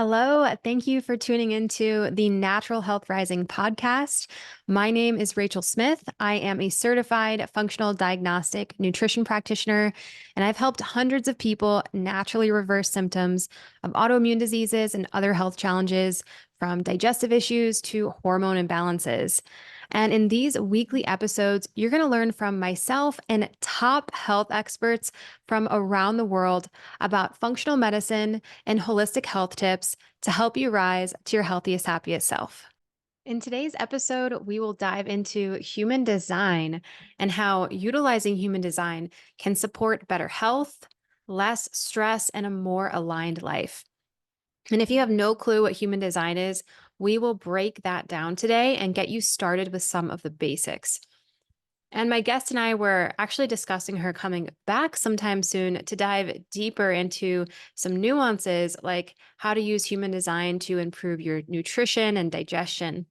Hello, thank you for tuning into the Natural Health Rising podcast. My name is Rachel Smith. I am a certified functional diagnostic nutrition practitioner, and I've helped hundreds of people naturally reverse symptoms of autoimmune diseases and other health challenges, from digestive issues to hormone imbalances. And in these weekly episodes, you're going to learn from myself and top health experts from around the world about functional medicine and holistic health tips to help you rise to your healthiest, happiest self. In today's episode, we will dive into human design and how utilizing human design can support better health, less stress, and a more aligned life. And if you have no clue what human design is, we will break that down today and get you started with some of the basics. And my guest and I were actually discussing her coming back sometime soon to dive deeper into some nuances like how to use human design to improve your nutrition and digestion.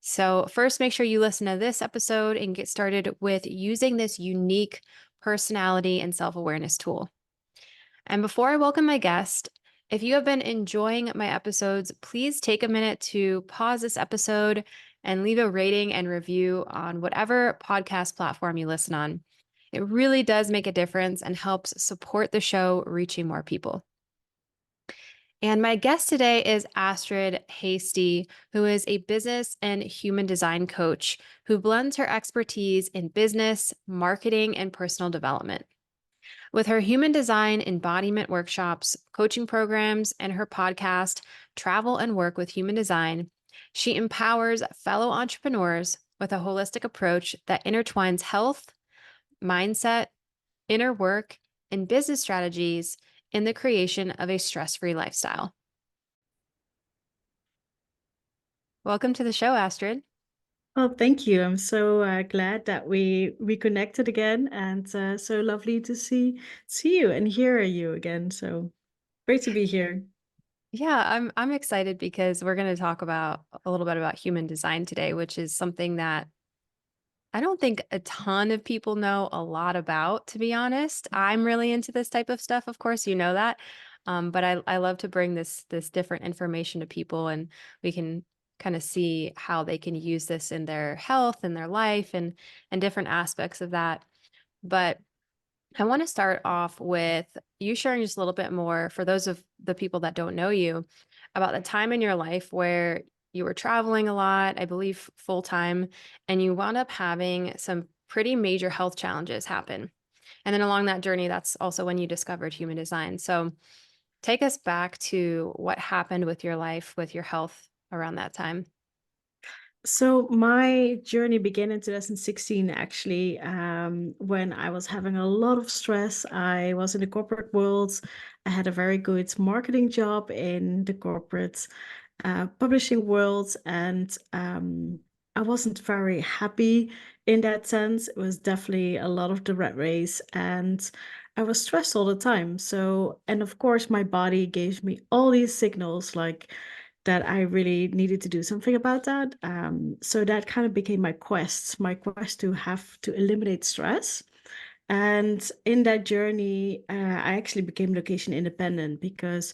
So, first, make sure you listen to this episode and get started with using this unique personality and self awareness tool. And before I welcome my guest, if you have been enjoying my episodes, please take a minute to pause this episode and leave a rating and review on whatever podcast platform you listen on. It really does make a difference and helps support the show reaching more people. And my guest today is Astrid Hasty, who is a business and human design coach who blends her expertise in business, marketing, and personal development. With her human design embodiment workshops, coaching programs, and her podcast, Travel and Work with Human Design, she empowers fellow entrepreneurs with a holistic approach that intertwines health, mindset, inner work, and business strategies in the creation of a stress-free lifestyle. Welcome to the show, Astrid. Well, thank you. I'm so glad that we reconnected again, and so lovely to see you and hear you again. So great to be here. Yeah, I'm excited because we're going to talk about a little bit about human design today, which is something that I don't think a ton of people know a lot about, to be honest. I'm really into this type of stuff, of course, you know that. But I love to bring this different information to people, and we can kind of see how they can use this in their health and their life and different aspects of that. But I want to start off with you sharing just a little bit more for those of the people that don't know you about the time in your life where you were traveling a lot, I believe full time, and you wound up having some pretty major health challenges happen. And then along that journey, that's also when you discovered human design. So take us back to what happened with your life, with your health around that time. So my journey began in 2016, actually, when I was having a lot of stress. I was in the corporate world. I had a very good marketing job in the corporate publishing world, and I wasn't very happy in that sense. It was definitely a lot of the rat race, and I was stressed all the time. So, and of course, my body gave me all these signals like that I really needed to do something about that. So that kind of became my quest to have to eliminate stress. And in that journey, I actually became location independent because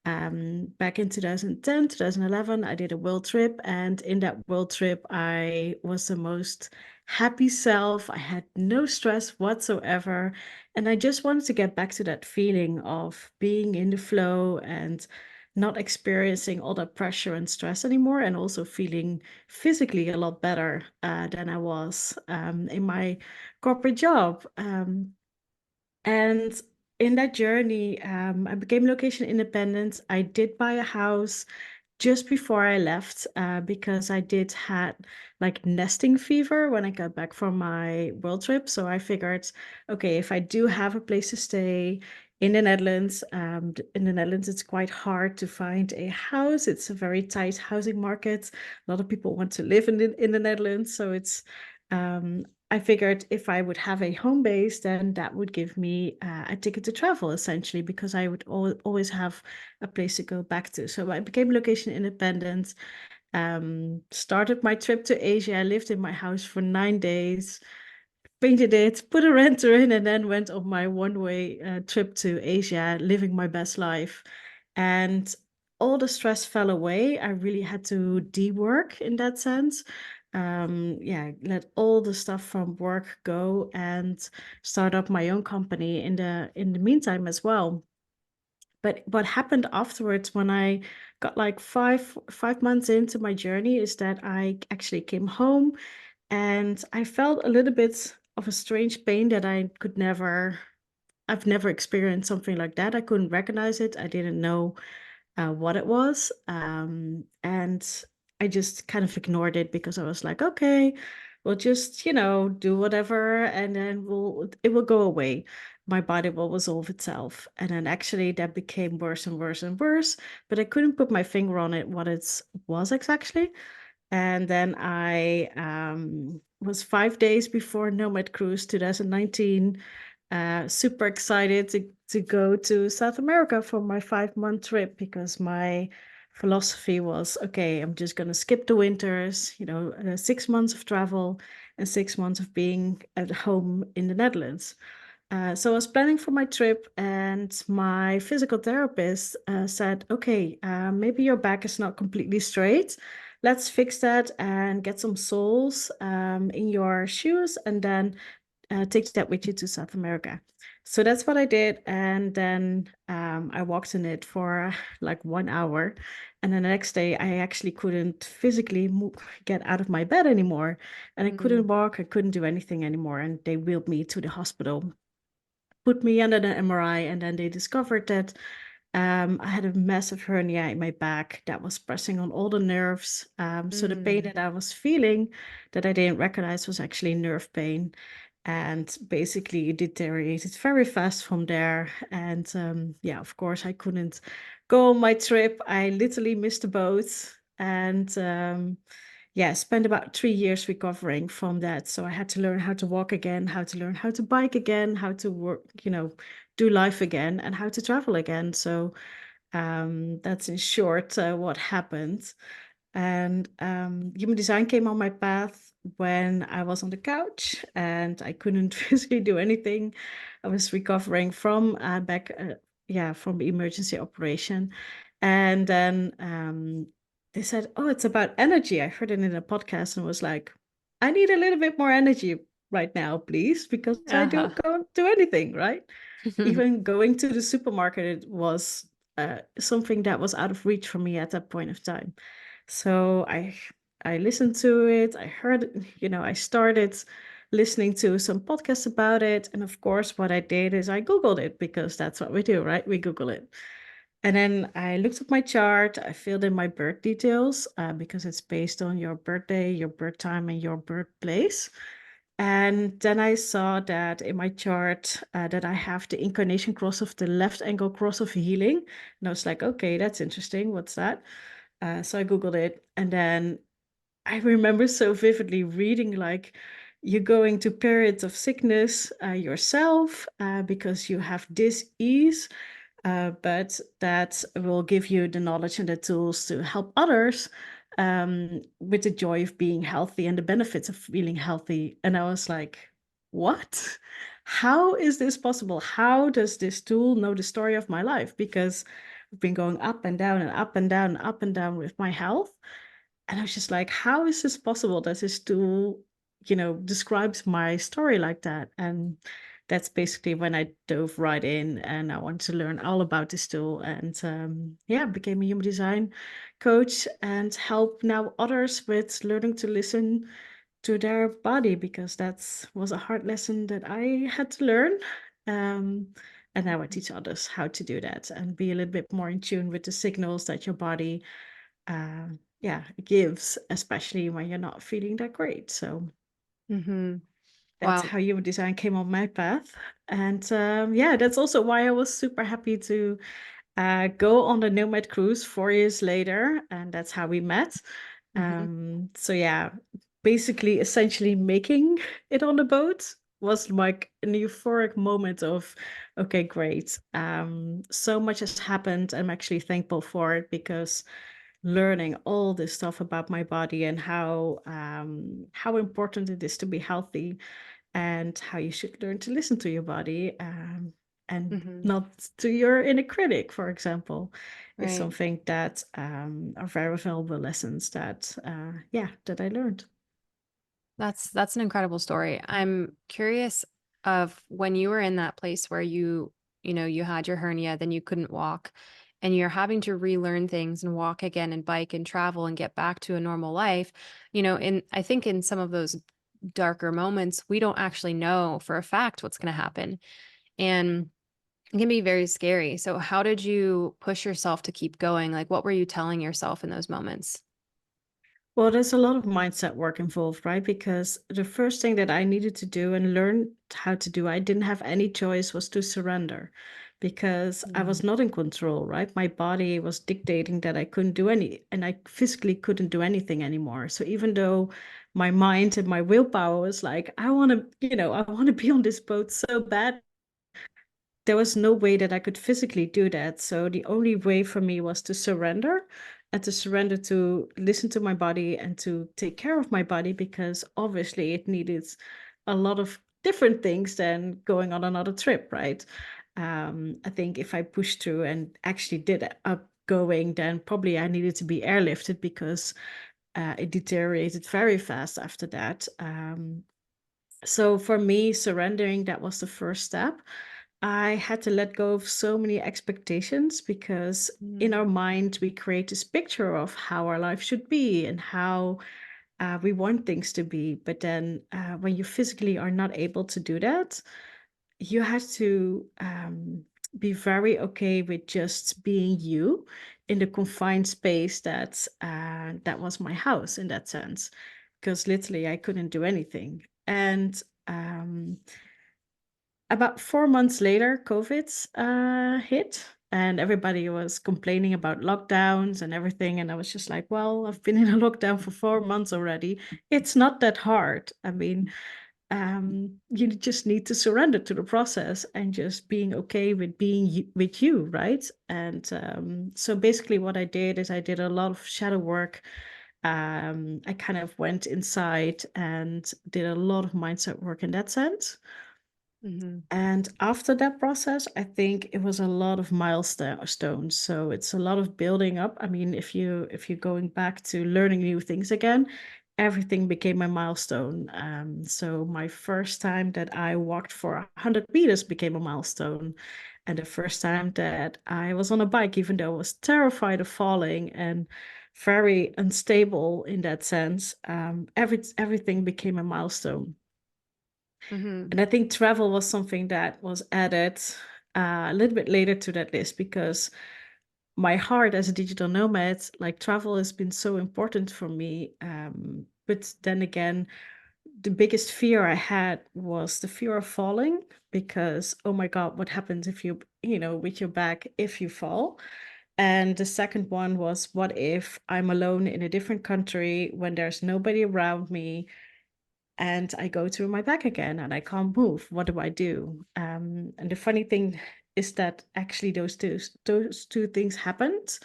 back in 2010, 2011, I did a world trip. And in that world trip, I was the most happy self. I had no stress whatsoever. And I just wanted to get back to that feeling of being in the flow and not experiencing all that pressure and stress anymore, and also feeling physically a lot better than I was in my corporate job. And in that journey, I became location independent. I did buy a house just before I left because I did had like nesting fever when I got back from my world trip. So I figured, okay, if I do have a place to stay in the Netherlands, it's quite hard to find a house. It's a very tight housing market. A lot of people want to live in the Netherlands, so it's I figured if I would have a home base, then that would give me a ticket to travel essentially, because I would always have a place to go back to. So I became location independent, started my trip to Asia. I lived in my house for 9 days, painted it, put a renter in, and then went on my one-way trip to Asia, living my best life. And all the stress fell away. I really had to de-work in that sense. Yeah, let all the stuff from work go and start up my own company in the meantime as well. But what happened afterwards when I got like five months into my journey is that I actually came home and I felt a little bit of a strange pain that I've never experienced something like that. I couldn't recognize it. I didn't know what it was. And I just kind of ignored it because I was like, okay, we'll just, do whatever and then it will go away. My body will resolve itself. And then actually that became worse and worse and worse, but I couldn't put my finger on it, what it was exactly. And then I was 5 days before Nomad Cruise 2019, super excited to go to South America for my 5-month trip because my philosophy was, okay, I'm just going to skip the winters, 6 months of travel and 6 months of being at home in the Netherlands. So I was planning for my trip, and my physical therapist said, okay, maybe your back is not completely straight. Let's fix that and get some soles in your shoes, and then take that with you to South America. So that's what I did. And then I walked in it for like 1 hour. And then the next day, I actually couldn't physically get out of my bed anymore. And I Mm. couldn't walk, I couldn't do anything anymore. And they wheeled me to the hospital, put me under the MRI, and then they discovered that I had a massive hernia in my back that was pressing on all the nerves. So the pain Mm. that I was feeling that I didn't recognize was actually nerve pain. And basically, it deteriorated very fast from there. And yeah, of course, I couldn't go on my trip. I literally missed the boat. And yeah, spent about 3 years recovering from that. So I had to learn how to walk again, how to learn how to bike again, how to work, do life again, and how to travel again. So that's in short what happened. And human design came on my path when I was on the couch and I couldn't physically do anything. I was recovering from yeah, from the emergency operation. And then they said, "Oh, it's about energy." I heard it in a podcast and was like, "I need a little bit more energy right now, please, because I Uh-huh. don't go do anything, right?" Even going to the supermarket, it was something that was out of reach for me at that point of time. So I listened to it. I heard it, I started listening to some podcasts about it. And of course, what I did is I Googled it because that's what we do, right? We Google it. And then I looked at my chart. I filled in my birth details because it's based on your birthday, your birth time, and your birthplace. And then I saw that in my chart that I have the incarnation cross of the left angle cross of healing. And I was like, okay, that's interesting. What's that? So I Googled it. And then I remember so vividly reading like, you're going to periods of sickness yourself because you have dis-ease, but that will give you the knowledge and the tools to help others with the joy of being healthy and the benefits of feeling healthy. And I was like, what? How is this possible? How does this tool know the story of my life? Because I've been going up and down and up and down and up and down with my health. And I was just like, how is this possible that this tool, describes my story like that? And that's basically when I dove right in and I wanted to learn all about this tool. And yeah, became a human design coach and help now others with learning to listen to their body because that was a hard lesson that I had to learn. Um, and now I teach others how to do that and be a little bit more in tune with the signals that your body yeah, gives, especially when you're not feeling that great. So Mm-hmm. that's Wow. how human design came on my path. And yeah, that's also why I was super happy to go on the Nomad cruise 4 years later. And that's how we met. Mm-hmm. So yeah, basically, essentially making it on the boat was like an euphoric moment of, okay, great. So much has happened. I'm actually thankful for it because learning all this stuff about my body and how important it is to be healthy and how you should learn to listen to your body. and Hmm. not to your inner critic, for example, is Right. something that are very valuable lessons that yeah, that I learned. That's an incredible story. I'm curious of when you were in that place where you had your hernia, then you couldn't walk, and you're having to relearn things and walk again and bike and travel and get back to a normal life. I think in some of those darker moments, we don't actually know for a fact what's going to happen. And it can be very scary. So how did you push yourself to keep going? Like, what were you telling yourself in those moments? Well, there's a lot of mindset work involved, right? Because the first thing that I needed to do and learn how to do, I didn't have any choice, was to surrender because I was Mm. not in control, right? My body was dictating that I couldn't do any, and I physically couldn't do anything anymore. So even though my mind and my willpower was like, I want to, I want to be on this boat so bad, there was no way that I could physically do that. So the only way for me was to surrender, and to surrender to listen to my body and to take care of my body, because obviously it needed a lot of different things than going on another trip, right? I think if I pushed through and actually did up going, then probably I needed to be airlifted because it deteriorated very fast after that. So for me, surrendering, that was the first step. I had to let go of so many expectations because in Mm. our mind, we create this picture of how our life should be and how we want things to be. But then when you physically are not able to do that, you have to be very okay with just being you in the confined space that was my house in that sense, because literally I couldn't do anything. And um, about 4 months later, COVID hit, and everybody was complaining about lockdowns and everything. And I was just like, well, I've been in a lockdown for 4 months already. It's not that hard. I mean, you just need to surrender to the process and just being okay with being with you, right? And so basically, what I did is I did a lot of shadow work. I kind of went inside and did a lot of mindset work in that sense. Hmm. And after that process, I think it was a lot of milestones. So it's a lot of building up. I mean, if you're going back to learning new things again, everything became a milestone. So my first time that I walked for 100 meters became a milestone. And the first time that I was on a bike, even though I was terrified of falling and very unstable in that sense, everything became a milestone. Hmm. And I think travel was something that was added a little bit later to that list, because my heart as a digital nomad, like travel has been so important for me. But then again, the biggest fear I had was the fear of falling, because, oh my God, what happens if with your back, if you fall? And the second one was, what if I'm alone in a different country when there's nobody around me? And I go through my back again and I can't move. What do I do? And the funny thing is that actually those two things happened.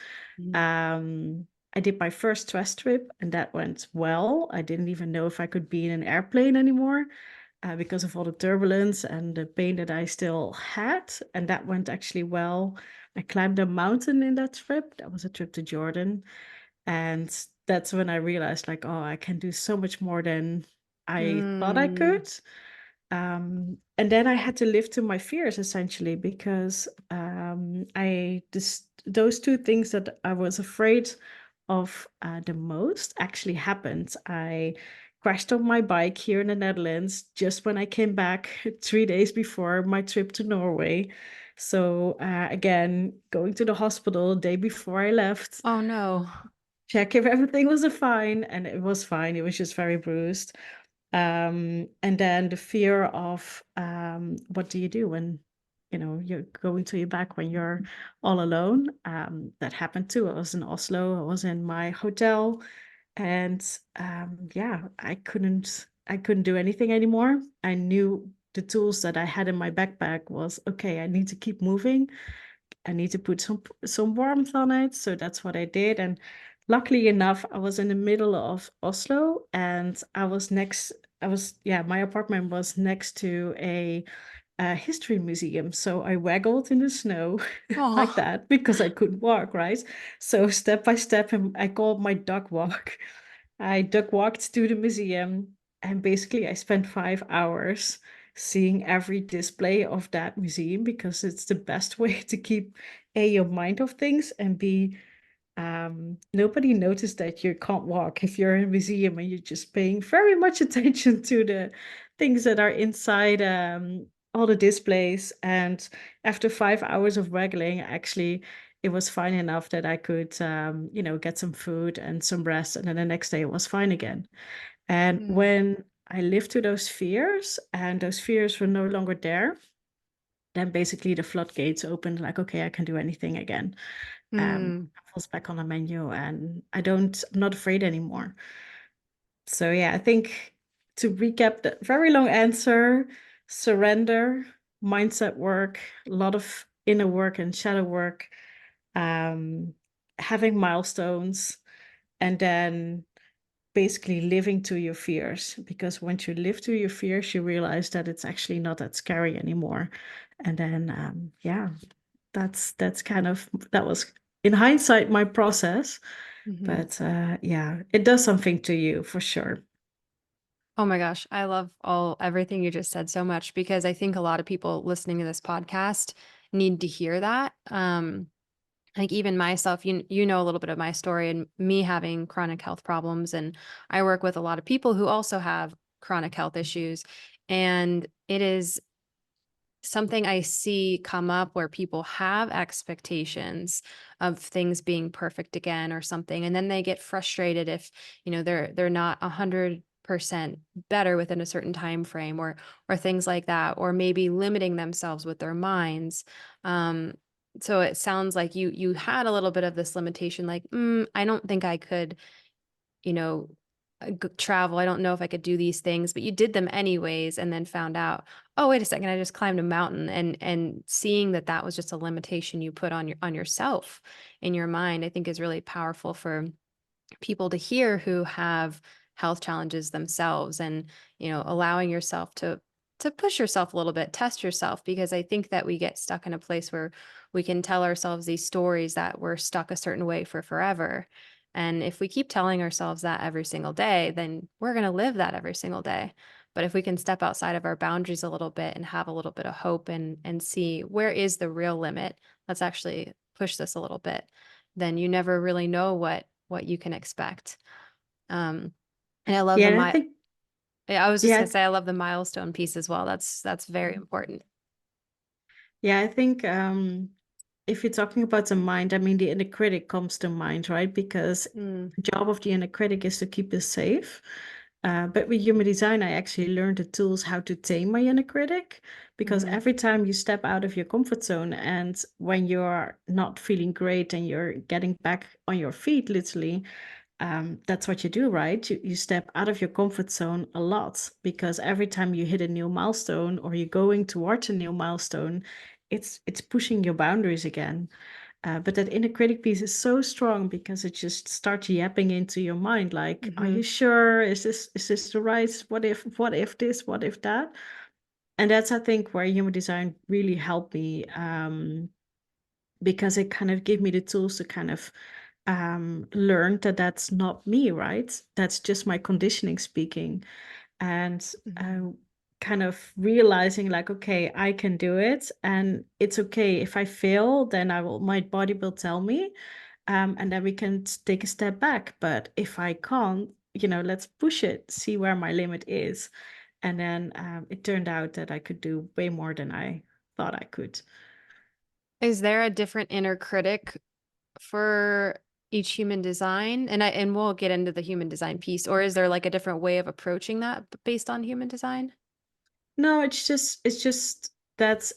I did my first stress trip and that went well. I didn't even know if I could be in an airplane anymore because of all the turbulence and the pain that I still had. And that went actually well. I climbed a mountain in that trip. That was a trip to Jordan. And that's when I realized, like, oh, I can do so much more than I thought I Mm. could. And then I had to live to my fears essentially, because I just those two things that I was afraid of the most actually happened. I crashed on my bike here in the Netherlands just when I came back 3 days before my trip to Norway. So again, going to the hospital the day before I left, Oh no. check if everything was fine, and it was fine. It was just very bruised. And then the fear of what do you do when you're going to your back when you're all alone. That happened too. I was in Oslo. I was in my hotel, and yeah, I couldn't do anything anymore. I knew the tools that I had in my backpack was okay. I need to keep moving. I need to put some warmth on it. So that's what I did. And luckily enough, I was in the middle of Oslo, and I was, yeah, my apartment was next to history museum. So I waggled in the snow like Oh. that because I couldn't walk, right? So step by step, and I called my duck walk. I duck walked to the museum, and basically I spent 5 hours seeing every display of that museum because it's the best way to keep your mind off things, and b nobody noticed that you can't walk if you're in a museum and you're just paying very much attention to the things that are inside all the displays. And after 5 hours of waggling, actually, it was fine enough that I could, get some food and some rest. And then the next day it was fine again. And Mm. when I lived to those fears and those fears were no longer there, then basically the floodgates opened like, okay, I can do anything again. Mm. Apple's back on the menu, and I'm not afraid anymore. So yeah, I think to recap the very long answer, surrender, mindset work, a lot of inner work and shadow work, um, having milestones, and then basically living to your fears. Because once you live to your fears, you realize that it's actually not that scary anymore. And then yeah, that's kind of that was in hindsight my process. Mhm. But yeah, it does something to you for sure. Oh my gosh, I love everything you just said so much because I think a lot of people listening to this podcast need to hear that. Like even myself, you know a little bit of my story and me having chronic health problems, and I work with a lot of people who also have chronic health issues, and it is something I see come up where people have expectations of things being perfect again or something, and then they get frustrated if, they're not 100% better within a certain time frame or things like that, or maybe limiting themselves with their minds. Um, so it sounds like you had a little bit of this limitation, like, I don't think I could, you know, travel. I don't know if I could do these things, but you did them anyways, and then found out, oh, wait a second, I just climbed a mountain, and seeing that that was just a limitation you put on yourself in your mind, I think is really powerful for people to hear who have health challenges themselves, and allowing yourself to push yourself a little bit, test yourself, because I think that we get stuck in a place where we can tell ourselves these stories that we're stuck a certain way for forever. And if we keep telling ourselves that every single day, then we're going to live that every single day. But if we can step outside of our boundaries a little bit and have a little bit of hope, and see where is the real limit, let's actually push this a little bit, then you never really know what you can expect. Um, and I love Yeah, the and I my. think I was just gonna yeah, say I love the milestone piece as well. That's very important. yeah, I think if you're talking about the mind, I mean the inner critic comes to mind, right? Because Mm, the job of the inner critic is to keep us safe. But with human design, I actually learned the tools how to tame my inner critic, because hmm. every time you step out of your comfort zone and when you're not feeling great and you're getting back on your feet, literally, that's what you do, right? You step out of your comfort zone a lot because every time you hit a new milestone or you're going towards a new milestone, it's pushing your boundaries again. But that inner critic piece is so strong because it just starts yapping into your mind, like, "Are Hmm. you sure? Is this the right? What if this? What if that?" And that's, I think, where human design really helped me, because it kind of gave me the tools to kind of learn that that's not me, right? That's just my conditioning speaking. And Hmm. uh, kind of realizing like, okay, I can do it, and it's okay if I fail, then my body will tell me, and then we can take a step back. But if I can't, let's push it, see where my limit is. And then it turned out that I could do way more than I thought I could. Is there a different inner critic for each human design? And we'll get into the human design piece, or is there like a different way of approaching that based on human design? No, it's just that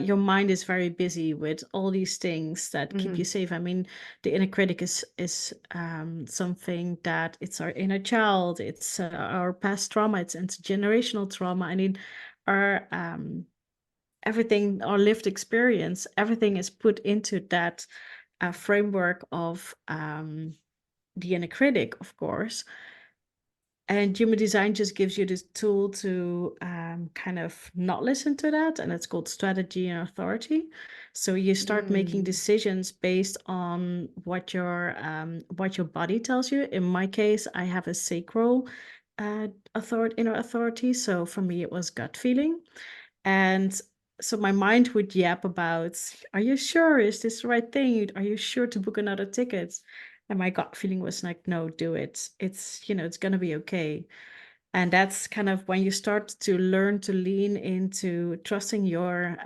your mind is very busy with all these things that keep Hmm. you safe. I mean, the inner critic is something that it's our inner child, it's our past trauma, it's intergenerational trauma. I mean, our everything, our lived experience, everything is put into that framework of the inner critic, of course. And human design just gives you this tool to kind of not listen to that, and it's called strategy and authority. So you start making Mm. decisions based on what your body tells you. In my case, I have a sacral inner authority. So for me, it was gut feeling. And so my mind would yap about, are you sure? Is this the right thing? Are you sure to book another ticket? And my gut feeling was like, no, do it. It's going to be okay. And that's kind of when you start to learn to lean into trusting your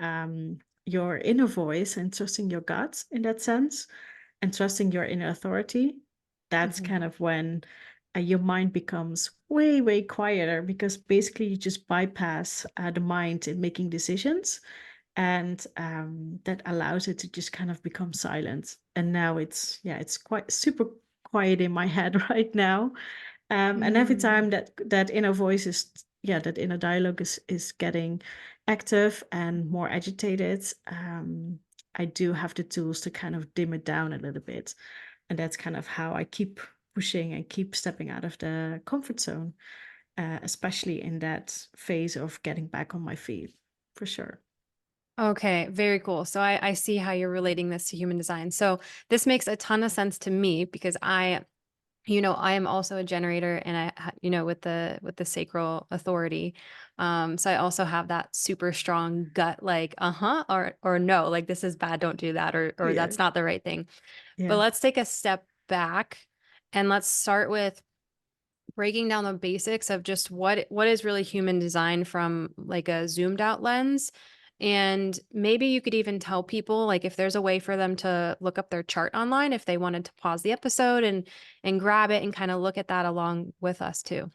inner voice and trusting your gut in that sense, and trusting your inner authority. That's Mhm. kind of when your mind becomes way, way quieter, because basically you just bypass the mind in making decisions, and that allows it to just kind of become silent. And now it's quite super quiet in my head right now. And every Mm. time that inner voice that inner dialogue is getting active and more agitated, I do have the tools to kind of dim it down a little bit. And that's kind of how I keep pushing and keep stepping out of the comfort zone, especially in that phase of getting back on my feet, for sure. Okay, very cool. So I see how you're relating this to human design. So this makes a ton of sense to me because I am also a generator and with the sacral authority. So I also have that super strong gut, like, uh-huh, or no, like this is bad, don't do that, or Yeah. that's not the right thing. But Yeah. let's take a step back and let's start with breaking down the basics of just what is really human design from like a zoomed out lens. And maybe you could even tell people like if there's a way for them to look up their chart online if they wanted to pause the episode and grab it and kind of look at that along with us too.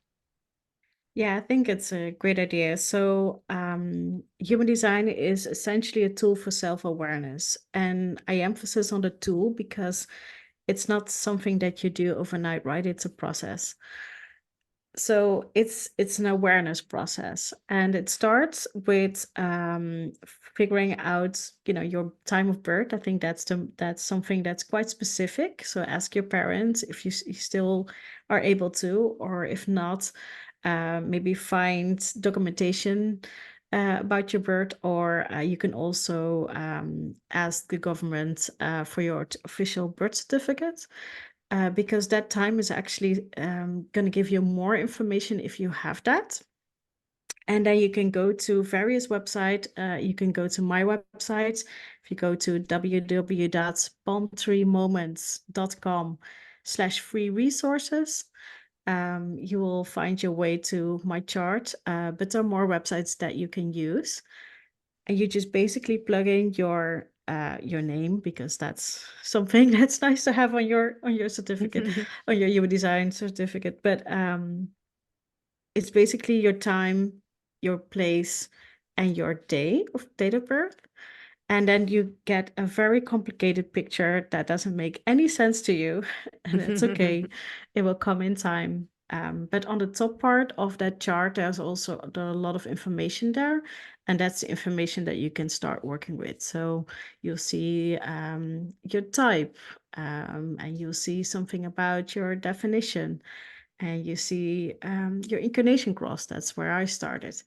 Yeah, I think it's a great idea. So, human design is essentially a tool for self awareness. And I emphasize on the tool because it's not something that you do overnight, right? It's a process. So it's an awareness process, and it starts with figuring out, your time of birth. I think that's something that's quite specific. So ask your parents if you still are able to, or if not, maybe find documentation about your birth, or you can also ask the government for your official birth certificate, because that time is actually going to give you more information if you have that. And then you can go to various websites. You can go to my website. If you go to www.palmtreemoments.com/free resources, you will find your way to my chart. But there are more websites that you can use, and you just basically plug in your name, because that's something that's nice to have on your certificate, on your human design certificate. But it's basically your time, your place, and your date of birth. And then you get a very complicated picture that doesn't make any sense to you. And it's okay. It will come in time. But on the top part of that chart, there are a lot of information there. And that's the information that you can start working with. So you'll see your type, and you'll see something about your definition, and you see your incarnation cross. That's where I started.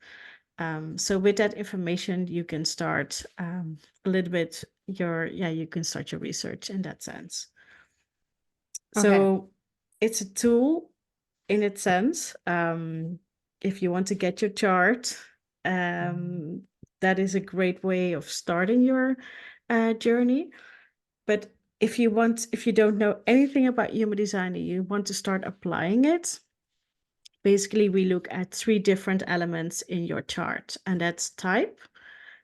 So with that information, you can start a little bit you can start your research in that sense. Okay. So it's a tool in its sense. If you want to get your chart, that is a great way of starting your journey. But if you don't know anything about human design and you want to start applying it, basically we look at three different elements in your chart, and that's type,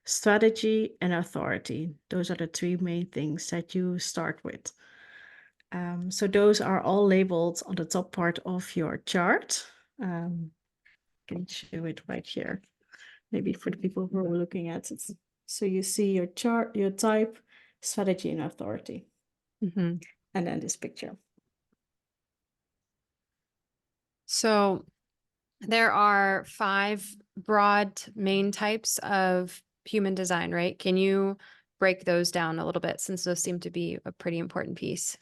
strategy, and authority. Those are the three main things that you start with. So those are all labeled on the top part of your chart. I can show it right here, maybe for the people who are looking at it. So you see your chart, your type, strategy, and authority, Mhm. and then this picture. So there are five broad main types of human design, right? Can you break those down a little bit since those seem to be a pretty important piece?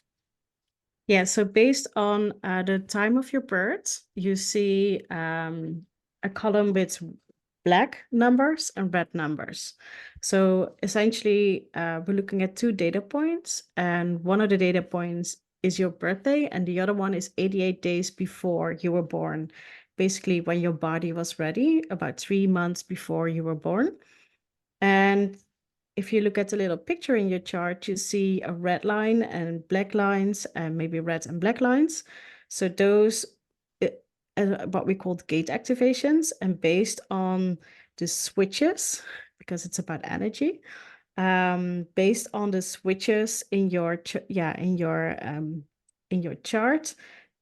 Yeah, so based on the time of your birth, you see a column with black numbers and red numbers. So essentially, we're looking at two data points, and one of the data points is your birthday, and the other one is 88 days before you were born. Basically, when your body was ready, about 3 months before you were born. And if you look at the little picture in your chart, you see a red line and black lines, and maybe red and black lines. So those are what we call gate activations, and based on the switches, because it's about energy, based on the switches in your in your chart,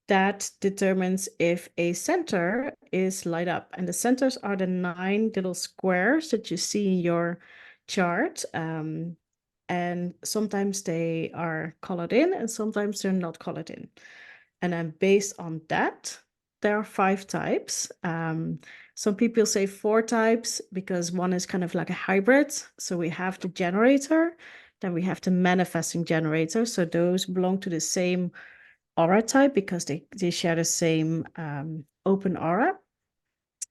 that determines if a center is light up. And the centers are the 9 little squares that you see in your chart. And sometimes they are colored in and sometimes they're not colored in. And then based on that, there are 5 types. Some people say 4 types because one is kind of like a hybrid. So we have the generator, then we have the manifesting generator. So those belong to the same aura type because they share the same open aura.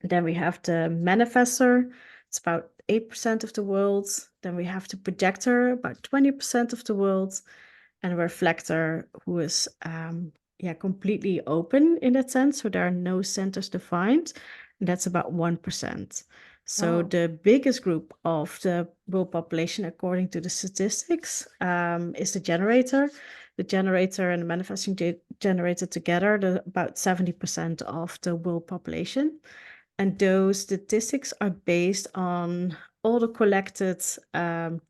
Then we have the manifestor. It's about 8% of the world. Then we have the projector, about 20% of the world, and a reflector, who is completely open in that sense. So there are no centers defined. And that's about 1%. So Oh. the biggest group of the world population, according to the statistics, is the generator. The generator and the manifesting generator together, about 70% of the world population. And those statistics are based on all the collected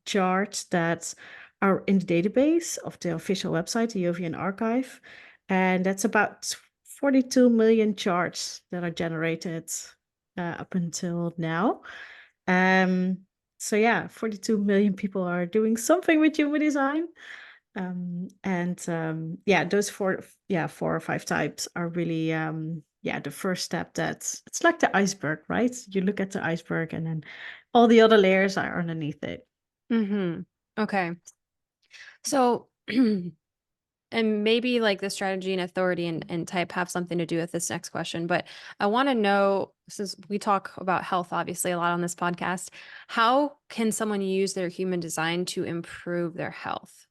charts that are in the database of the official website, the Jovian Archive. And that's about 42 million charts that are generated up until now. So yeah, 42 million people are doing something with human design. Those 4 or 5 types are really the first step. That's it's like the iceberg, right? You look at the iceberg and then all the other layers are underneath it. Mm-hmm. Okay. So, and maybe like the strategy and authority and type have something to do with this next question, but I want to know, since we talk about health obviously a lot on this podcast, how can someone use their human design to improve their health?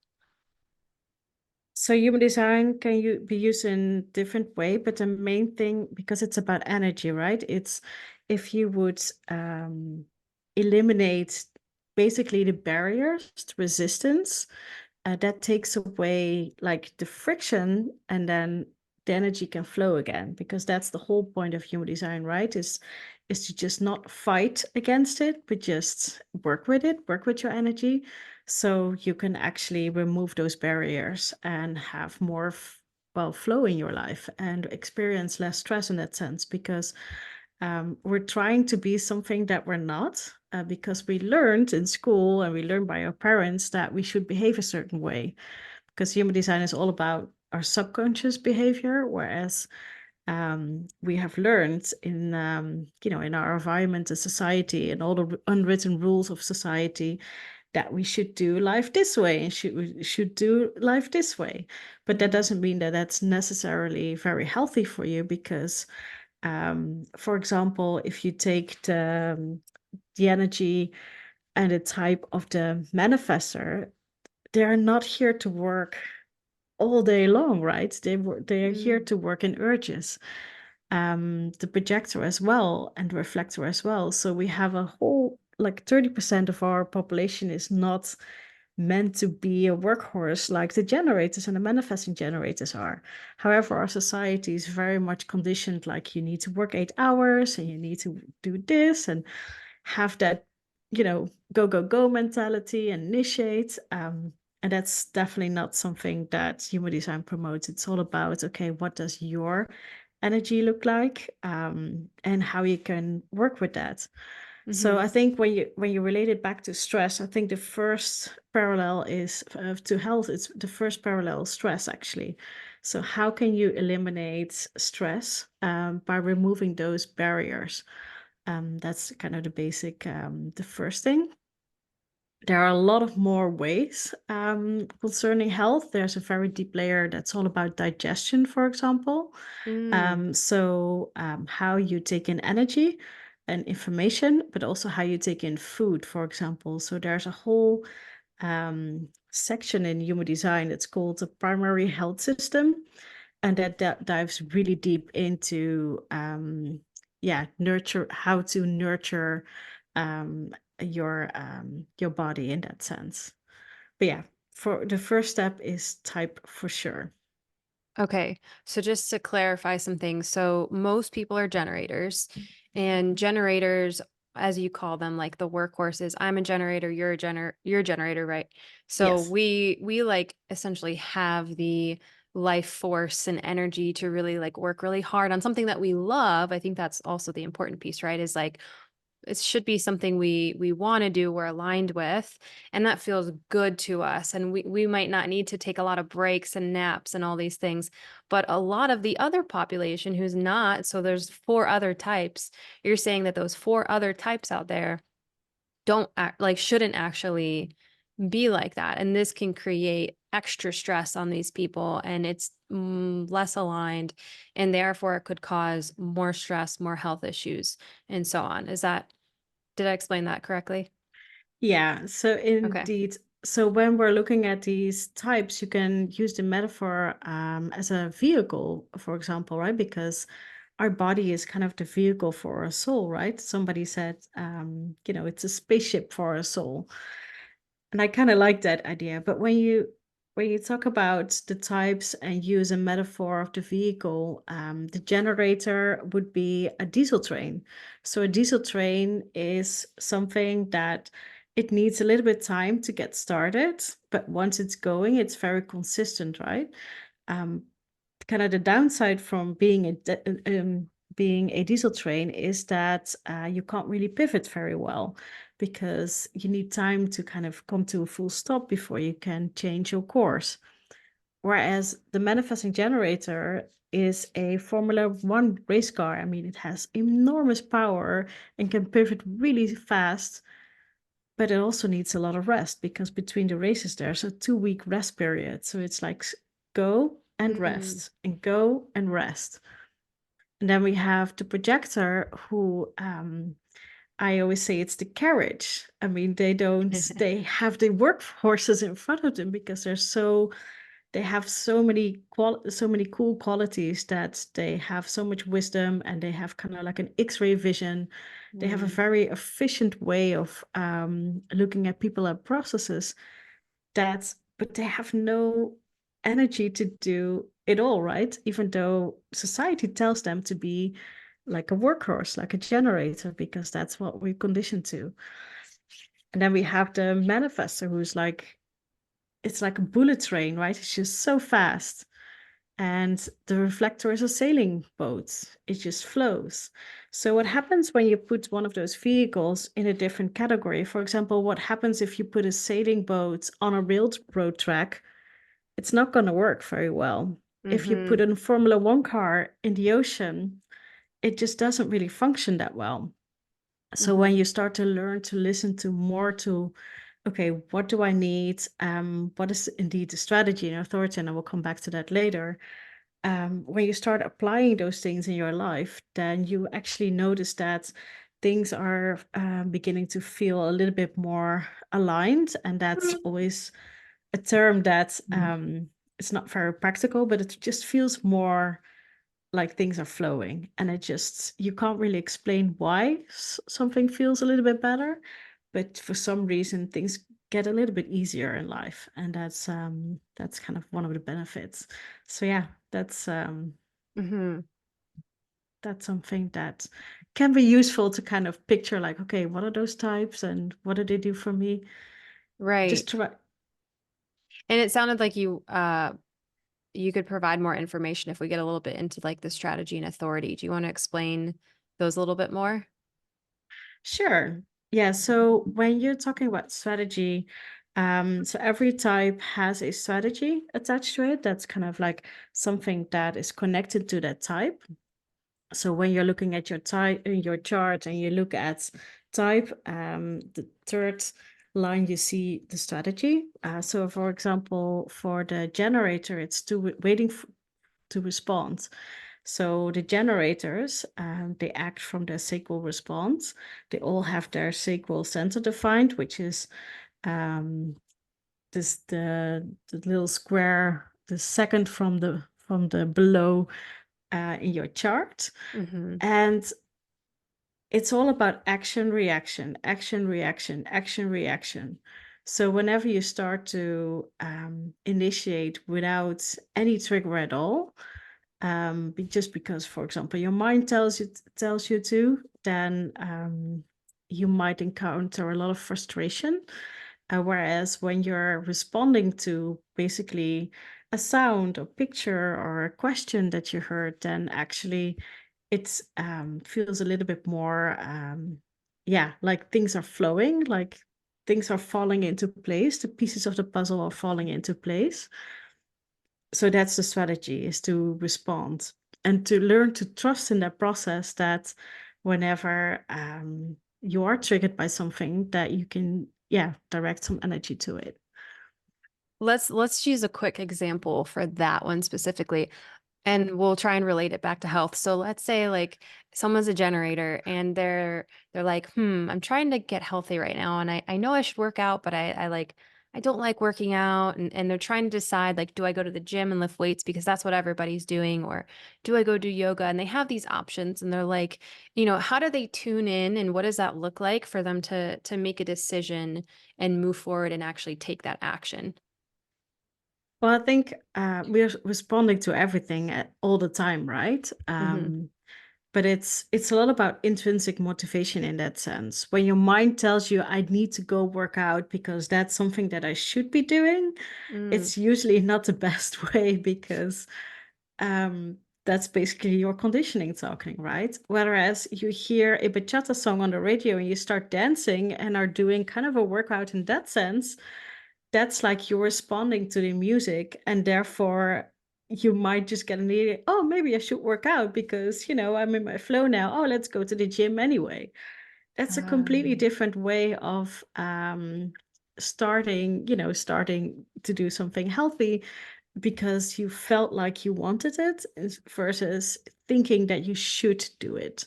So human design can be used in different way, but the main thing, because it's about energy, right? It's if you would eliminate basically the barriers to resistance, that takes away like the friction, and then the energy can flow again, because that's the whole point of human design, right? Is to just not fight against it, but just work with it, work with your energy, so you can actually remove those barriers and have more flow in your life and experience less stress in that sense, because we're trying to be something that we're not, because we learned in school and we learned by our parents that we should behave a certain way, because human design is all about our subconscious behavior, whereas we have learned in our environment and society and all the unwritten rules of society that we should do life this way and we should do life this way. But that doesn't mean that that's necessarily very healthy for you, because for example, if you take the energy and the type of the manifestor, they're not here to work all day long, right? They're here Mm. to work in urges. The projector as well and the reflector as well. So we have a whole, like 30% of our population is not meant to be a workhorse like the generators and the manifesting generators are. However, our society is very much conditioned, like you need to work 8 hours and you need to do this and have that, go, go, go mentality and initiate. And that's definitely not something that human design promotes. It's all about, okay, what does your energy look like, and how you can work with that. So Mm-hmm. I think when you relate it back to stress, I think the first parallel is to health. It's the first parallel stress, actually. So how can you eliminate stress by removing those barriers? That's kind of the basic, the first thing. There are a lot of more ways concerning health. There's a very deep layer that's all about digestion, for example. Mm. How you take in energy. and information, but also how you take in food, for example. So there's a whole section in human design that's called the primary health system, and that dives really deep into nurture how to nurture um, your body in that sense. But yeah, for the first step is type for sure. Okay, so just to clarify some things, so most people are generators, and generators, as you call them, like the workhorses. I'm a generator, you're a generator, right? So Yes. we like essentially have the life force and energy to really like work really hard on something that we love. I think that's also the important piece, right? Is like it should be something we want to do, we're aligned with, and that feels good to us. And we might not need to take a lot of breaks and naps and all these things, but a lot of the other population who's not, so there's four other types. You're saying that those four other types out there don't act like shouldn't actually be like that, and this can create extra stress on these people, and it's less aligned, and therefore it could cause more stress, more health issues, and so on. Is that did I explain that correctly? Yeah, so Okay. indeed. So when we're looking at these types, you can use the metaphor as a vehicle, for example, right? Because our body is kind of the vehicle for our soul, right? Somebody said, it's a spaceship for our soul. And I kind of like that idea. But when you talk about the types and use a metaphor of the vehicle, the generator would be a diesel train. So a diesel train is something that it needs a little bit time to get started, but once it's going, it's very consistent, right? Um, Kind of the downside from being a diesel train is that you can't really pivot very well because you need time to kind of come to a full stop before you can change your course. Whereas the manifesting generator is a Formula One race car. I mean, it has enormous power and can pivot really fast, but it also needs a lot of rest because between the races, there's a 2 week rest period. So it's like go and Mm. rest and go and rest. And then we have the projector who I always say it's the carriage. I mean, they have the workhorses in front of them because they have so many cool qualities that they have so much wisdom and they have kind of like an X-ray vision. They have a Mm. very efficient way of looking at people and processes but they have no energy to do it all, right? Even though society tells them to be like a workhorse, like a generator, because that's what we're conditioned to. And then we have the manifestor who's like, it's like a bullet train, right? It's just so fast. And the reflector is a sailing boat. It just flows. So what happens when you put one of those vehicles in a different category? For example, what happens if you put a sailing boat on a railroad track? It's not going to work very well. If you put Mhm. a Formula One car in the ocean, it just doesn't really function that well. So when Mhm. you start to learn to listen to more to, okay, what do I need? What is indeed the strategy and authority? And I will come back to that later. When you start applying those things in your life, then you actually notice that things are beginning to feel a little bit more aligned. And that's always a term that it's not very practical, but it just feels more like things are flowing. And it just, you can't really explain why something feels a little bit better, but for some reason, things get a little bit easier in life. And that's kind of one of the benefits. So yeah, Mhm. that's something that can be useful to kind of picture like, okay, what are those types and what do they do for me? Right. Just try. And it sounded like you could provide more information if we get a little bit into like the strategy and authority. Do you want to explain those a little bit more? Sure. Yeah. So when you're talking about strategy, so every type has a strategy attached to it. That's kind of like something that is connected to that type. So when you're looking at your type in your chart and you look at type, the third line you see the strategy. So for example, for the generator, it's to waiting to respond. So the generators, they act from their sacral response. They all have their sacral center defined, which is um, this the little square, the second from the below in your chart, Mm-hmm. and it's all about action, reaction, action, reaction, action, reaction. So whenever you start to initiate without any trigger at all, just because, for example, your mind tells you to, then you might encounter a lot of frustration. Whereas when you're responding to basically a sound or picture or a question that you heard, then actually it feels a little bit more, yeah, like things are flowing, like things are falling into place. The pieces of the puzzle are falling into place. So that's the strategy, is to respond and to learn to trust in that process, that whenever you are triggered by something, that you can, yeah, direct some energy to it. Let's use a quick example for that one specifically. And we'll try and relate it back to health. So let's say like someone's a generator and they're like, I'm trying to get healthy right now. And I know I should work out, but I don't like working out. And they're trying to decide like, do I go to the gym and lift weights because that's what everybody's doing, or do I go do yoga? And they have these options and they're like, how do they tune in and what does that look like for them to make a decision and move forward and actually take that action? Well, I think we're responding to everything all the time, right? Hmm. But it's a lot about intrinsic motivation in that sense. When your mind tells you, I need to go work out because that's something that I should be doing, Mm. it's usually not the best way, because um, that's basically your conditioning talking, right? Whereas you hear a bachata song on the radio and you start dancing and are doing kind of a workout in that sense, that's like you're responding to the music, and therefore you might just get an idea, oh, maybe I should work out because, I'm in my flow now. Oh, let's go to the gym anyway. That's a completely Um, different way of starting to do something healthy because you felt like you wanted it, versus thinking that you should do it.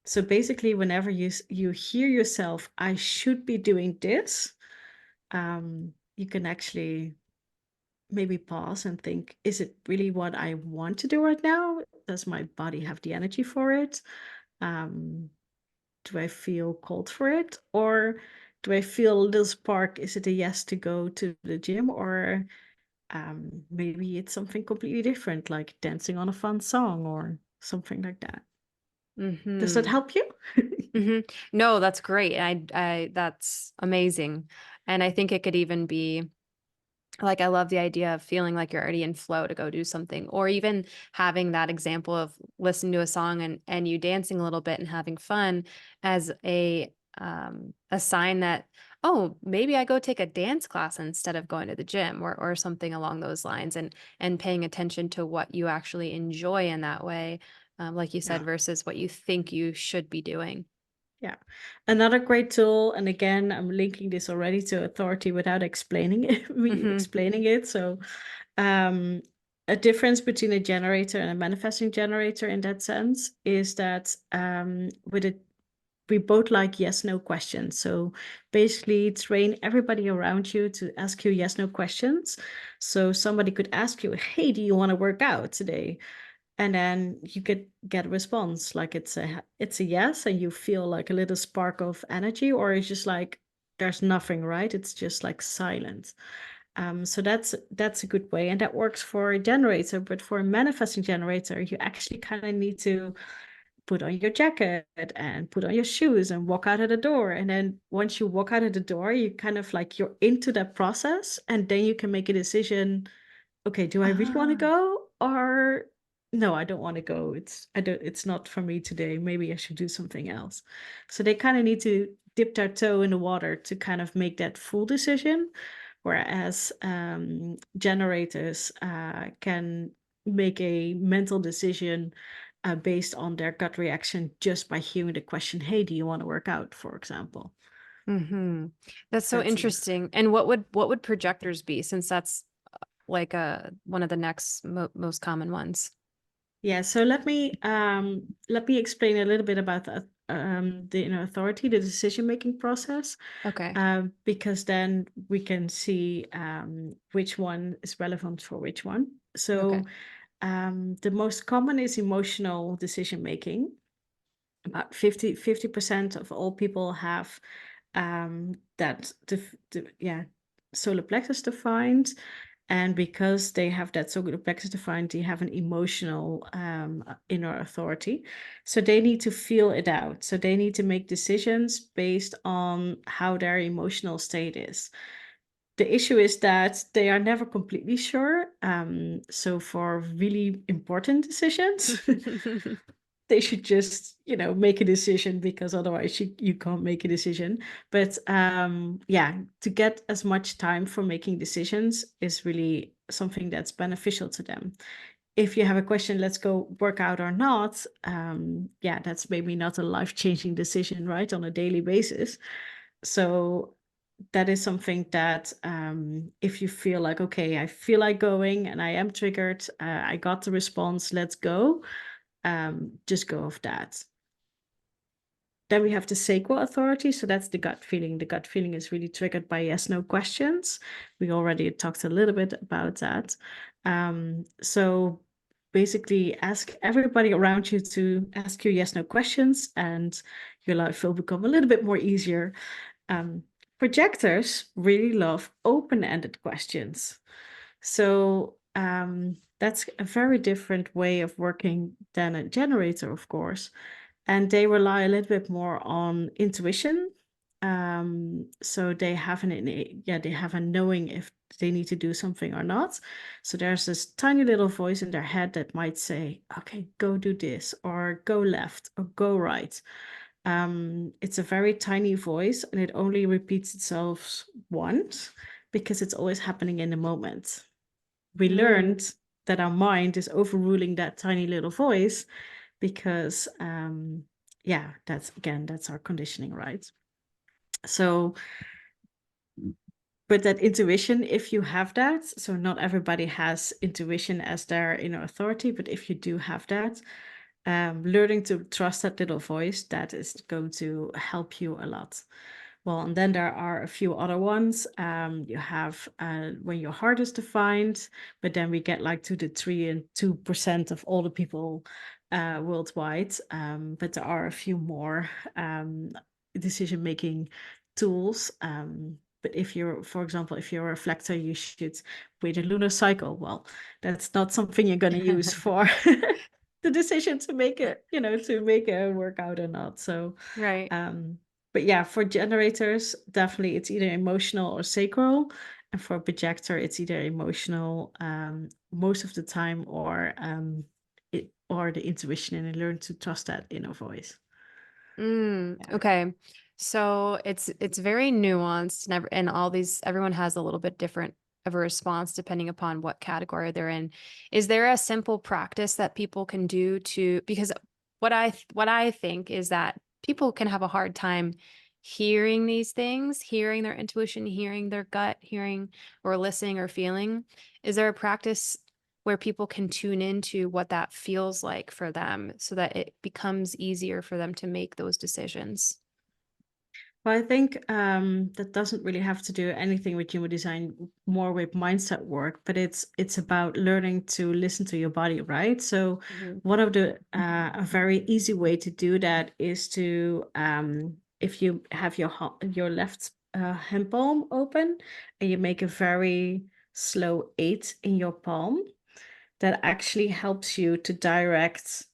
So basically, whenever you hear yourself, I should be doing this, you can actually maybe pause and think, is it really what I want to do right now? Does my body have the energy for it? Um, do I feel called for it? Or do I feel a little spark? Is it a yes to go to the gym? Or maybe it's something completely different, like dancing on a fun song or something like that. Does that hmm help you? No, that's great. That's amazing. And I think it could even be like, I love the idea of feeling like you're already in flow to go do something, or even having that example of listening to a song and you dancing a little bit and having fun as a sign that, oh, maybe I go take a dance class instead of going to the gym, or something along those lines, and paying attention to what you actually enjoy in that way, like you said, Yeah. versus what you think you should be doing. Yeah. Another great tool, and again, I'm linking this already to authority without explaining it, me Hmm. explaining it. So, um, a difference between a generator and a manifesting generator in that sense is that with it, we both like yes no questions. So basically train everybody around you to ask you yes no questions. So somebody could ask you, hey, do you want to work out today? And then you could get a response like it's a yes, and you feel like a little spark of energy, or it's just like there's nothing, right? It's just like silent. So that's a good way, and that works for a generator. But for a manifesting generator, you actually kind of need to put on your jacket and put on your shoes and walk out of the door. And then once you walk out of the door, you kind of like you're into that process, and then you can make a decision. Okay, do I really want to Ah. go, or no, I don't want to go. It's not for me today. Maybe I should do something else. So they kind of need to dip their toe in the water to kind of make that full decision, whereas generators can make a mental decision based on their gut reaction just by hearing the question, hey, do you want to work out, for example. Hmm. That's so That's the difference. interesting. And what would projectors be, since that's like one of the next most common ones? Yeah, so let me explain a little bit about the authority, the decision-making process, Okay. because then we can see which one is relevant for which one. Okay. So the most common is emotional decision-making. About 50% of all people have that yeah, solar plexus defined, and because they have that solar plexus defined, they have an emotional inner authority, so they need to feel it out, so they need to make decisions based on how their emotional state is. The issue is that they are never completely sure, so for really important decisions they should just make a decision, because otherwise you can't make a decision. But yeah, to get as much time for making decisions is really something that's beneficial to them. If you have a question, let's go work out or not, yeah, that's maybe not a life-changing decision, right, on a daily basis. So that is something that, if you feel like, okay, I feel like going and I am triggered, I got the response, let's go, just go with that. Then we have the sacral authority. So that's the gut feeling. The gut feeling is really triggered by yes, no questions. We already talked a little bit about that. So basically, ask everybody around you to ask you yes, no questions, and your life will become a little bit more easier. Um, Projectors really love open ended questions. So that's a very different way of working than a generator, of course. And they rely a little bit more on intuition. So they have they have a knowing if they need to do something or not. So there's this tiny little voice in their head that might say, okay, go do this, or go left, or go right. It's a very tiny voice, and it only repeats itself once because it's always happening in the moment. We Mm. learned that our mind is overruling that tiny little voice because, yeah, that's our conditioning, right? So, but that intuition, if you have that, so not everybody has intuition as their inner authority, but if you do have that, learning to trust that little voice, that is going to help you a lot. Well, and then there are a few other ones. You have when your heart is defined, but then we get like to the 3 and 2% of all the people worldwide. But there are a few more decision-making tools. But if you're, for example, if you're a reflector, you should wait a lunar cycle. Well, that's not something you're going to use for the decision to make it, to make a workout or not. So, Right. um, but yeah, for generators, definitely it's either emotional or sacral. And for a projector, it's either emotional most of the time, or or the intuition, and learn to trust that inner voice. Yeah. Okay. So it's very nuanced, and all these everyone has a little bit different of a response depending upon what category they're in. Is there a simple practice that people can do to, because what I think is that people can have a hard time hearing these things, hearing their intuition, hearing their gut, hearing or listening or feeling. Is there a practice where people can tune into what that feels like for them so that it becomes easier for them to make those decisions? Well, I think that doesn't really have to do anything with human design, more with mindset work, but it's about learning to listen to your body, right? So Mhm. one of the a very easy way to do that is to, if you have your left hand palm open, and you make a very slow 8 in your palm, that actually helps you to direct,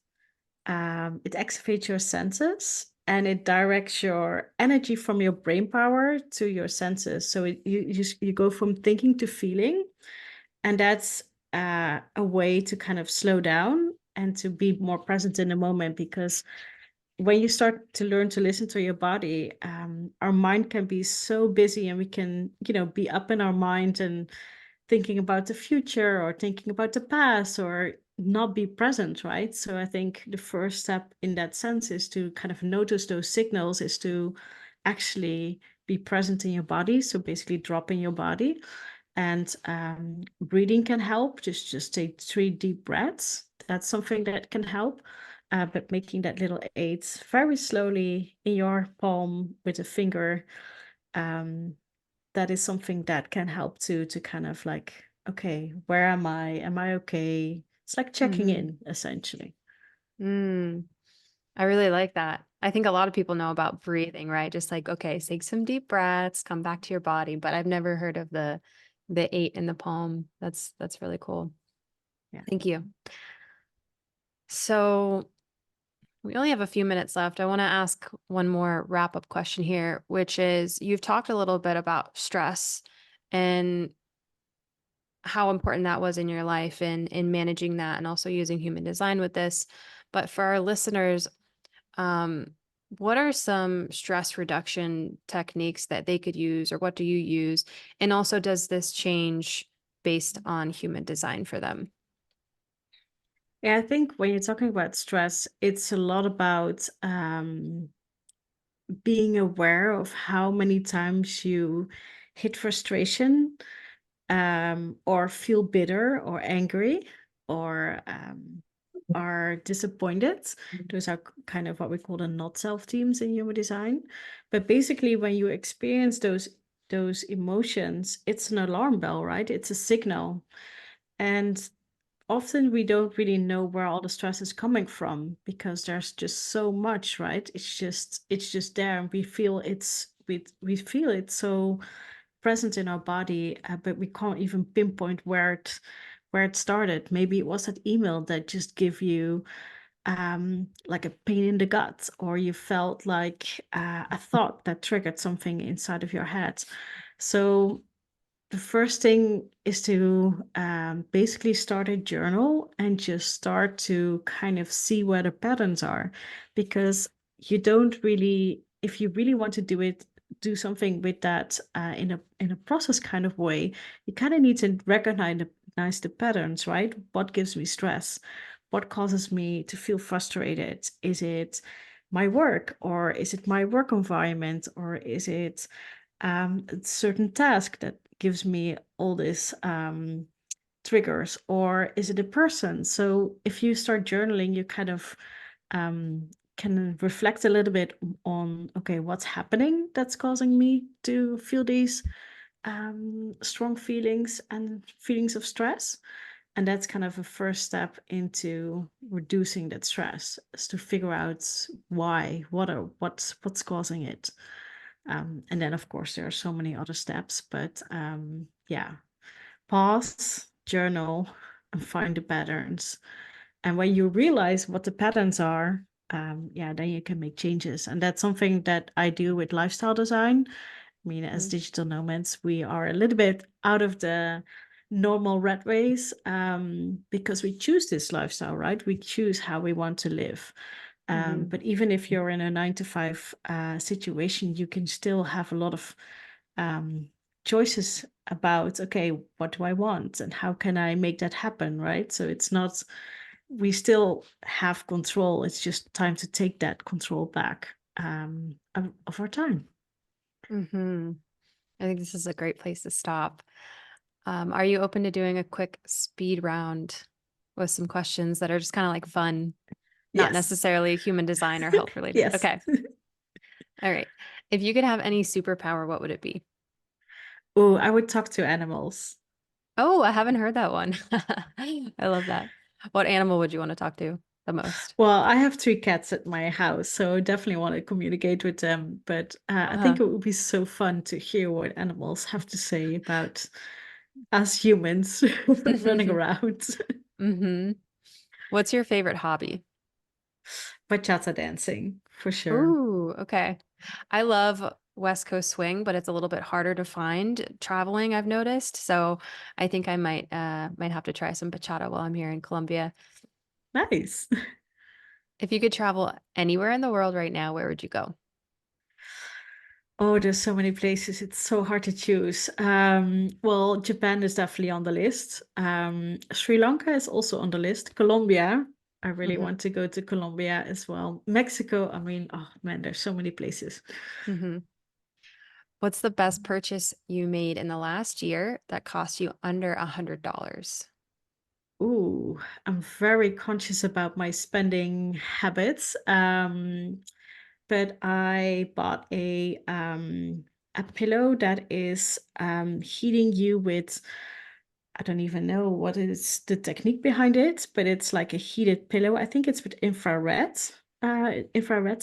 it activates your senses, and it directs your energy from your brain power to your senses. So you go from thinking to feeling, and that's a way to kind of slow down and to be more present in the moment. Because when you start to learn to listen to your body, our mind can be so busy, and we can, be up in our mind and thinking about the future or thinking about the past, or not be present, right? So I think the first step in that sense is to kind of notice those signals, is to actually be present in your body. So basically drop in your body. And breathing can help. Just take 3 deep breaths. That's something that can help. But making that little 8 very slowly in your palm with a finger, um, that is something that can help to kind of like, okay, where am I? Am I okay? It's like checking Mm-hmm. in, essentially. Mm. I really like that. I think a lot of people know about breathing, right? Just like, okay, take some deep breaths, come back to your body. But I've never heard of the 8 in the palm. That's really cool. Yeah. Thank you. So we only have a few minutes left. I want to ask one more wrap-up question here, which is you've talked a little bit about stress and how important that was in your life and in managing that and also using human design with this. But for our listeners, Um, what are some stress reduction techniques that they could use, or what do you use? And also, does this change based on human design for them? Yeah, I think when you're talking about stress, it's a lot about being aware of how many times you hit frustration, or feel bitter or angry, or are disappointed. Those are kind of what we call the not self teams in human design. But basically, when you experience those emotions, it's an alarm bell, right? It's a signal. And often we don't really know where all the stress is coming from because there's just so much, right? It's just there, and we feel it so present in our body, but we can't even pinpoint where it started. Maybe it was that email that just give you like a pain in the gut, or you felt like a thought that triggered something inside of your head. So the first thing is to basically start a journal and just start to kind of see where the patterns are, because you don't really, if you really want to do something with that in a process kind of way, you kind of need to recognize the patterns, right? What gives me stress? What causes me to feel frustrated? Is it my work, or is it my work environment, or is it a certain task that gives me all this triggers, or is it a person? So if you start journaling, you kind of um, can reflect a little bit on, okay, what's happening that's causing me to feel these strong feelings and feelings of stress. And that's kind of a first step into reducing that stress, is to figure out why, what's causing it. And then, of course, there are so many other steps, but yeah, pause, journal, and find the patterns. And when you realize what the patterns are, yeah, then you can make changes. And that's something that I do with lifestyle design. I mean, as Mhm. digital nomads, we are a little bit out of the normal rat race, because we choose this lifestyle, right? We choose how we want to live. Mhm. But even if you're in a 9 to 5 situation, you can still have a lot of um, choices about, okay, what do I want and how can I make that happen, right? So it's not, we still have control. It's just time to take that control back of our time. Mhm. I think this is a great place to stop. Are you open to doing a quick speed round with some questions that are just kind of like fun, not Yes. necessarily human design or health related? Yes. Okay. All right. If you could have any superpower, what would it be? Oh, I would talk to animals. Oh, I haven't heard that one. I love that. What animal would you want to talk to the most? Well, I have 3 cats at my house, so I definitely want to communicate with them. But I think Uh-huh. it would be so fun to hear what animals have to say about us humans running around. hmm What's your favorite hobby? Bachata dancing, for sure. Ooh, okay. I love West Coast swing, but it's a little bit harder to find traveling, I've noticed. So I think I might have to try some bachata while I'm here in Colombia. Nice. If you could travel anywhere in the world right now, where would you go? Oh, there's so many places. It's so hard to choose. Well, Japan is definitely on the list. Sri Lanka is also on the list. Colombia, I really hmm want to go to Colombia as well. Mexico, I mean, oh man, there's so many places. hmm What's the best purchase you made in the last year that cost you under $100? Ooh, I'm very conscious about my spending habits. But I bought a pillow that is heating you with, I don't even know what is the technique behind it, but it's like a heated pillow. I think it's with infrared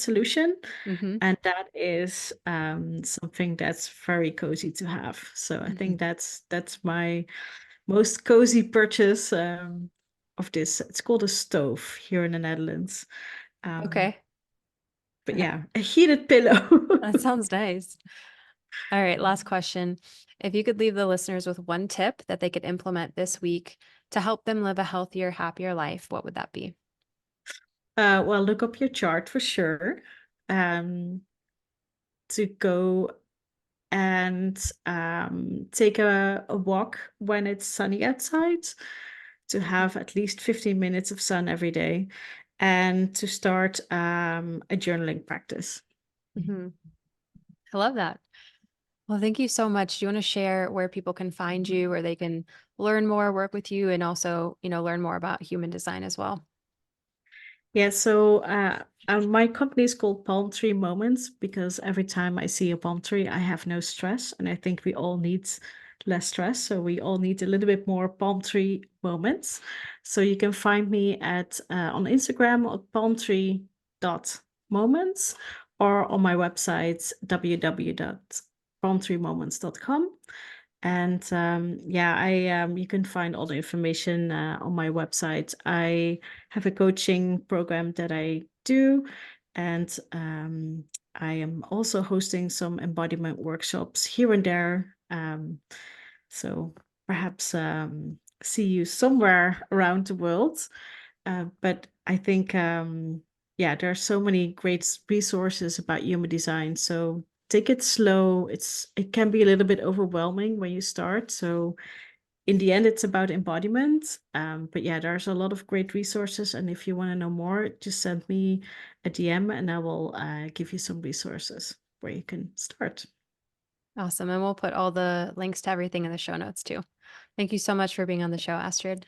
solution. Mm-hmm. And that is something that's very cozy to have. So I Mm-hmm. think that's my most cozy purchase of this. It's called a stove here in the Netherlands. Um, Okay. but yeah, a heated pillow. That sounds nice. All right, last question. If you could leave the listeners with one tip that they could implement this week to help them live a healthier, happier life, what would that be? Well, look up your chart for sure. Um, to go and take a walk when it's sunny outside, to have at least 15 minutes of sun every day, and to start a journaling practice. Mm-hmm. I love that. Well, thank you so much. Do you want to share where people can find you, where they can learn more, work with you, and also, learn more about human design as well? Yeah, so my company is called Palm Tree Moments because every time I see a palm tree, I have no stress. And I think we all need less stress. So we all need a little bit more palm tree moments. So you can find me at on Instagram at palmtree.moments or on my website www.palmtreemoments.com. And yeah, I you can find all the information on my website. I have a coaching program that I do, and I am also hosting some embodiment workshops here and there. So perhaps see you somewhere around the world. But I think, yeah, there are so many great resources about human design. So take it slow. It can be a little bit overwhelming when you start. So in the end, it's about embodiment. But yeah, there's a lot of great resources. And if you want to know more, just send me a DM and I will give you some resources where you can start. Awesome. And we'll put all the links to everything in the show notes too. Thank you so much for being on the show, Astrid.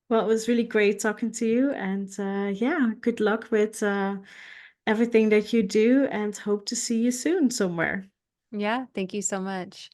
Well, it was really great talking to you. And yeah, good luck with everything that you do and hope to see you soon somewhere. Yeah, thank you so much.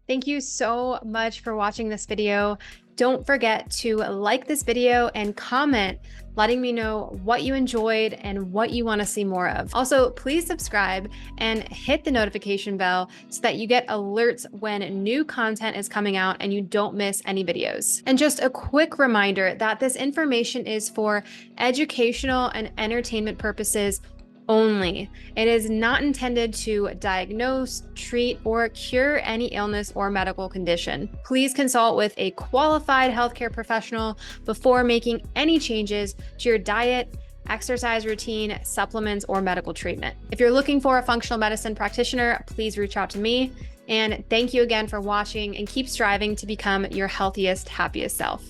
Thank you so much for watching this video. Don't forget to like this video and comment, letting me know what you enjoyed and what you want to see more of. Also, please subscribe and hit the notification bell so that you get alerts when new content is coming out and you don't miss any videos. And just a quick reminder that this information is for educational and entertainment purposes only. It is not intended to diagnose, treat, or cure any illness or medical condition. Please consult with a qualified healthcare professional before making any changes to your diet, exercise routine, supplements, or medical treatment. If you're looking for a functional medicine practitioner, please reach out to me. And thank you again for watching, and keep striving to become your healthiest, happiest self.